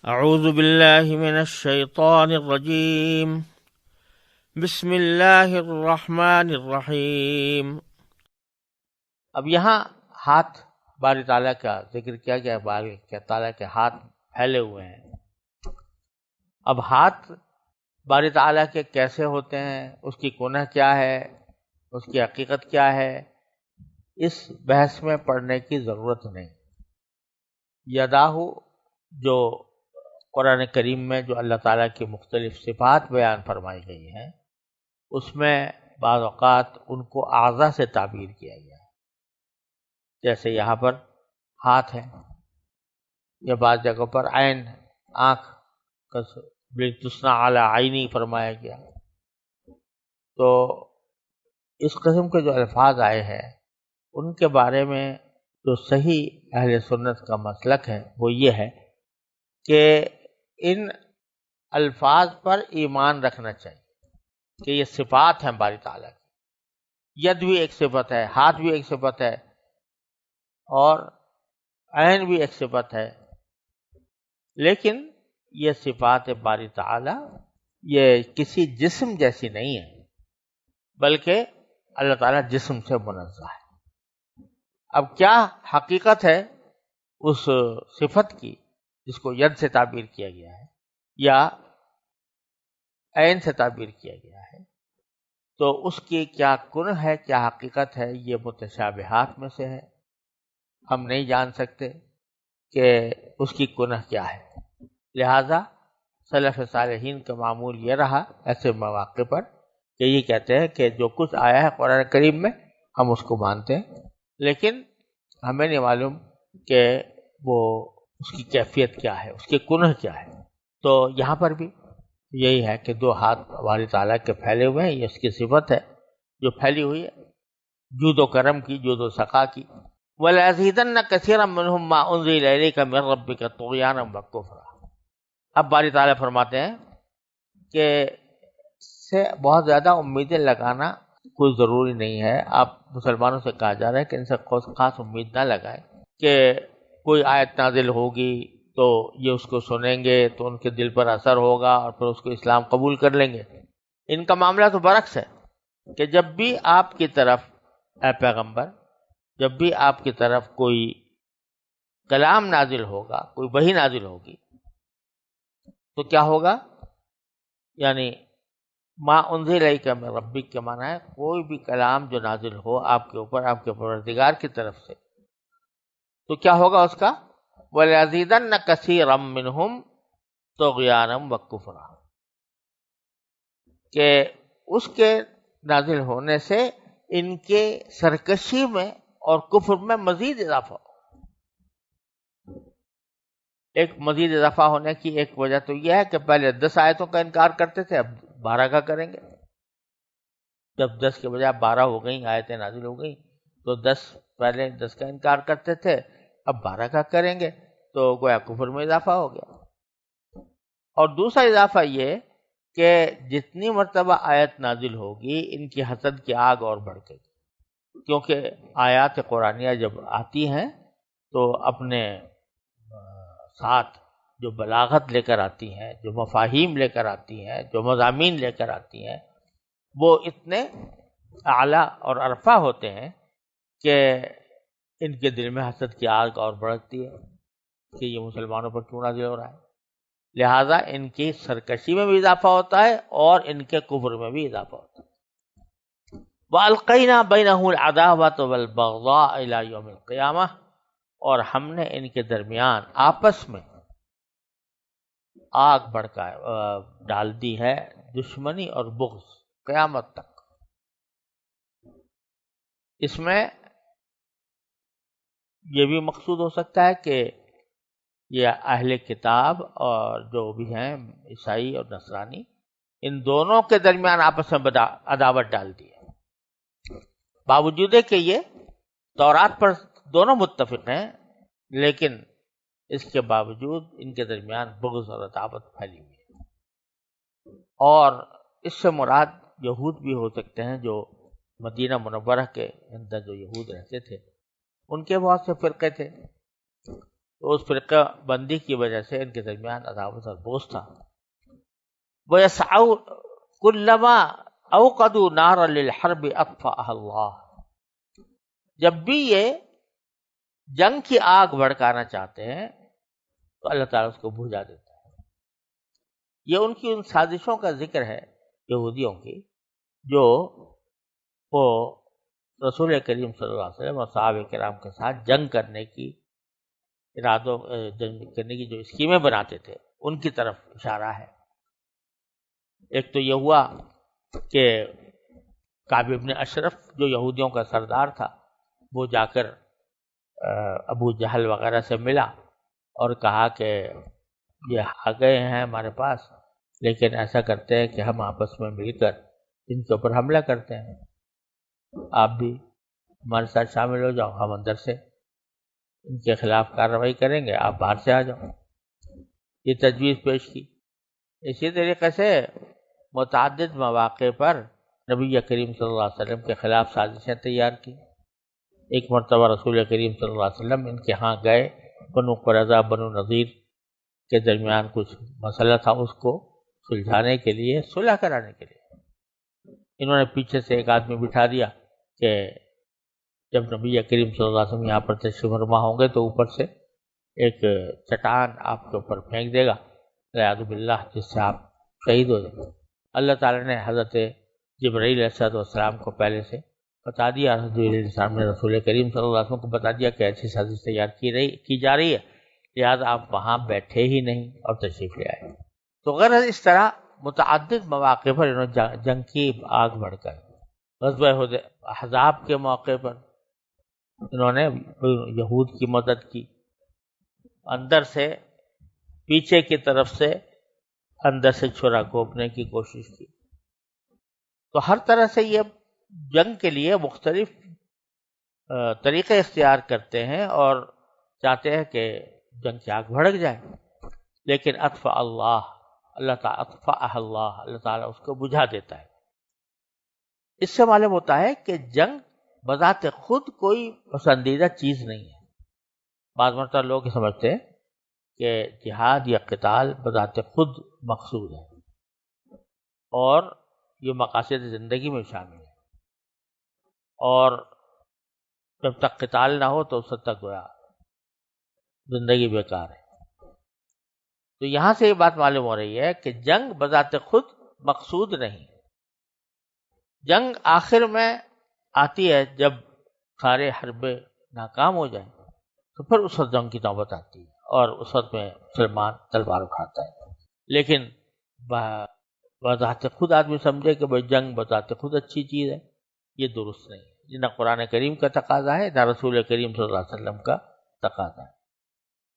اعوذ باللہ من الشیطان الرجیم بسم اللہ الرحمن الرحیم۔ اب یہاں ہاتھ باری تعالیٰ کا ذکر کیا گیا، باری تعالیٰ کے ہاتھ پھیلے ہوئے ہیں۔ اب ہاتھ باری تعالیٰ کے کیسے ہوتے ہیں، اس کی کنہ کیا ہے، اس کی حقیقت کیا ہے، اس بحث میں پڑھنے کی ضرورت نہیں۔ یداہو جو قرآن کریم میں جو اللہ تعالیٰ کی مختلف صفات بیان فرمائی گئی ہیں، اس میں بعض اوقات ان کو اعضاء سے تعبیر کیا گیا ہے، جیسے یہاں پر ہاتھ ہے، یا بعض جگہوں پر عین، آنکھ کا تسنا علی عینی فرمایا گیا۔ تو اس قسم کے جو الفاظ آئے ہیں ان کے بارے میں جو صحیح اہل سنت کا مسلک ہے وہ یہ ہے کہ ان الفاظ پر ایمان رکھنا چاہیے کہ یہ صفات ہیں باری تعالیٰ کی۔ ید بھی ایک صفت ہے، ہاتھ بھی ایک صفت ہے، اور عین بھی ایک صفت ہے، لیکن یہ صفات باری تعالیٰ یہ کسی جسم جیسی نہیں ہے، بلکہ اللہ تعالیٰ جسم سے منزہ ہے۔ اب کیا حقیقت ہے اس صفت کی جس کو ید سے تعبیر کیا گیا ہے یا عین سے تعبیر کیا گیا ہے، تو اس کی کیا کنہ ہے، کیا حقیقت ہے، یہ متشابہات میں سے ہے۔ ہم نہیں جان سکتے کہ اس کی کنہ کیا ہے، لہذا سلف صالحین کا معمول یہ رہا ایسے مواقع پر کہ یہ کہتے ہیں کہ جو کچھ آیا ہے قرآن کریم میں ہم اس کو مانتے ہیں، لیکن ہمیں نہیں معلوم کہ وہ اس کی کیفیت کیا ہے، اس کی کنہ کیا ہے۔ تو یہاں پر بھی یہی ہے کہ دو ہاتھ ہماری تعالیٰ کے پھیلے ہوئے ہیں، یہ اس کی صفت ہے جو پھیلی ہوئی ہے، جود و کرم کی، جود و سخا کی۔ وَلَيَزِيدَنَّ كَثِيرًا مِّنْهُمْ مَا أُنزِلَ إِلَيْكَ مِن رَّبِّكَ طُغْيَانًا وَكُفْرًا۔ اب باری تعالیٰ فرماتے ہیں کہ اس سے بہت زیادہ امیدیں لگانا کوئی ضروری نہیں ہے۔ آپ مسلمانوں سے کہا جا رہا ہے کہ ان سے خاص امید نہ لگائیں کہ کوئی آیت نازل ہوگی تو یہ اس کو سنیں گے تو ان کے دل پر اثر ہوگا اور پھر اس کو اسلام قبول کر لیں گے۔ ان کا معاملہ تو برعکس ہے کہ جب بھی آپ کی طرف اے پیغمبر، جب بھی آپ کی طرف کوئی کلام نازل ہوگا، کوئی وحی نازل ہوگی، تو کیا ہوگا؟ یعنی ما انزل الیک من ربک کے معنی ہے کوئی بھی کلام جو نازل ہو آپ کے اوپر آپ کے پروردگار کی طرف سے، تو کیا ہوگا اس کا؟ وَلَيَزِيدَنَّ كَثِيرًا مِّنْهُمْ طُغْيَانًا وَكُفْرًا، کہ اس کے نازل ہونے سے ان کے سرکشی میں اور کفر میں مزید اضافہ ہو۔ ایک مزید اضافہ ہونے کی ایک وجہ تو یہ ہے کہ پہلے 10 آیتوں کا انکار کرتے تھے، اب 12 کا کریں گے۔ جب 10 کے بجائے 12 ہو گئیں، آیتیں نازل ہو گئیں، تو پہلے 10 کا انکار کرتے تھے، اب 12 کا کریں گے، تو گویا کفر میں اضافہ ہو گیا۔ اور دوسرا اضافہ یہ کہ جتنی مرتبہ آیت نازل ہوگی ان کی حسد کی آگ اور بڑھ گئی، کیونکہ آیات قرآنیہ جب آتی ہیں تو اپنے ساتھ جو بلاغت لے کر آتی ہیں، جو مفاہیم لے کر آتی ہیں، جو مضامین لے کر آتی ہیں، وہ اتنے اعلیٰ اور عرفہ ہوتے ہیں کہ ان کے دل میں حسد کی آگ اور بڑھتی ہے کہ یہ مسلمانوں پر کیوں نازل ہو رہا ہے، لہٰذا ان کی سرکشی میں بھی اضافہ ہوتا ہے اور ان کے کفر میں بھی اضافہ ہوتا ہے۔ وَأَلْقَيْنَا بَيْنَهُمُ الْعَدَاوَةَ وَالْبَغْضَاءَ إِلَى يَوْمِ الْقِيَامَةِ، اور ہم نے ان کے درمیان آپس میں آگ بڑھکا ڈال دی ہے، دشمنی اور بغض قیامت تک۔ اس میں یہ بھی مقصود ہو سکتا ہے کہ یہ اہل کتاب اور جو بھی ہیں عیسائی اور نصرانی، ان دونوں کے درمیان آپس میں عداوت ڈال دی ہے، باوجود کہ یہ تورات پر دونوں متفق ہیں، لیکن اس کے باوجود ان کے درمیان بغض اور عداوت پھیلی ہوئی ہے۔ اور اس سے مراد یہود بھی ہو سکتے ہیں، جو مدینہ منورہ کے اندر جو یہود رہتے تھے ان کے بہت سے فرقے تھے، تو اس فرقہ بندی کی وجہ سے ان کے درمیان عداوت اور بغض تھا. وَيَسْعَوْا كُلَّمَا أَوْقَدُوا نَارًا لِلْحَرْبِ أَطْفَأَهَا اللَّهُ. جب بھی یہ جنگ کی آگ بھڑکانا چاہتے ہیں تو اللہ تعالیٰ اس کو بجھا دیتا ہے. یہ ان کی ان سازشوں کا ذکر ہے یہودیوں کی جو وہ رسول کریم صلی اللہ علیہ وسلم اور صحابہ کرام کے ساتھ جنگ کرنے کی جنگ کرنے کی جو اسکیمیں بناتے تھے ان کی طرف اشارہ ہے. ایک تو یہ ہوا کہ کعب ابن اشرف جو یہودیوں کا سردار تھا وہ جا کر ابو جہل وغیرہ سے ملا اور کہا کہ یہ آ گئے ہیں ہمارے پاس، لیکن ایسا کرتے ہیں کہ ہم آپس میں مل کر ان کے اوپر حملہ کرتے ہیں، آپ بھی ہمارے ساتھ شامل ہو جاؤ، ہم اندر سے ان کے خلاف کارروائی کریں گے، آپ باہر سے آ جاؤ. یہ تجویز پیش کی. اسی طریقے سے متعدد مواقع پر نبی کریم صلی اللہ علیہ وسلم کے خلاف سازشیں تیار کی. ایک مرتبہ رسول کریم صلی اللہ علیہ وسلم ان کے ہاں گئے، بنو قریظہ بنو نذیر کے درمیان کچھ مسئلہ تھا، اس کو سلجھانے کے لیے، صلح کرانے کے لیے انہوں نے پیچھے سے ایک آدمی بٹھا دیا کہ جب نبی کریم صلی اللہ علیہ وسلم یہاں پر تشریف فرما ہوں گے تو اوپر سے ایک چٹان آپ کے اوپر پھینک دے گا والعیاذ باللہ، جس سے آپ شہید ہو جائیں گے. اللہ تعالیٰ نے حضرت جبرائیل علیہ السلام کو پہلے سے بتا دیا، رسول کریم صلی اللہ علیہ وسلم کو بتا دیا کہ ایسی سازش تیار کی جا رہی ہے، لہٰذا آپ وہاں بیٹھے ہی نہیں اور تشریف لے آئے. تو غرض اس طرح متعدد مواقع پر انہوں نے جنگ کی آگ بھڑکائی. غزوہ احزاب کے موقع پر انہوں نے یہود کی مدد کی، اندر سے پیچھے کی طرف سے اندر سے چھرا گھونپنے کی کوشش کی. تو ہر طرح سے یہ جنگ کے لیے مختلف طریقے اختیار کرتے ہیں اور چاہتے ہیں کہ جنگ کی آگ بھڑک جائے، لیکن اللہ تعالیٰ اس کو بجھا دیتا ہے. اس سے معلوم ہوتا ہے کہ جنگ بذات خود کوئی پسندیدہ چیز نہیں ہے. بعض مرتبہ لوگ سمجھتے ہیں کہ جہاد یا قتال بذات خود مقصود ہے اور یہ مقاصد زندگی میں شامل ہے، اور جب تک قتال نہ ہو تو اس وقت تک گویا زندگی بیکار ہے. تو یہاں سے یہ بات معلوم ہو رہی ہے کہ جنگ بذات خود مقصود نہیں. جنگ آخر میں آتی ہے جب سارے حربے ناکام ہو جائیں تو پھر اس وقت جنگ کی نوبت آتی ہے اور اس وقت میں مسلمان تلوار اٹھاتا ہے. لیکن بذات خود آدمی سمجھے کہ بھائی جنگ بذات خود اچھی چیز ہے، یہ درست نہیں ہے. نہ قرآن کریم کا تقاضا ہے نہ رسول کریم صلی اللہ علیہ وسلم کا تقاضا ہے.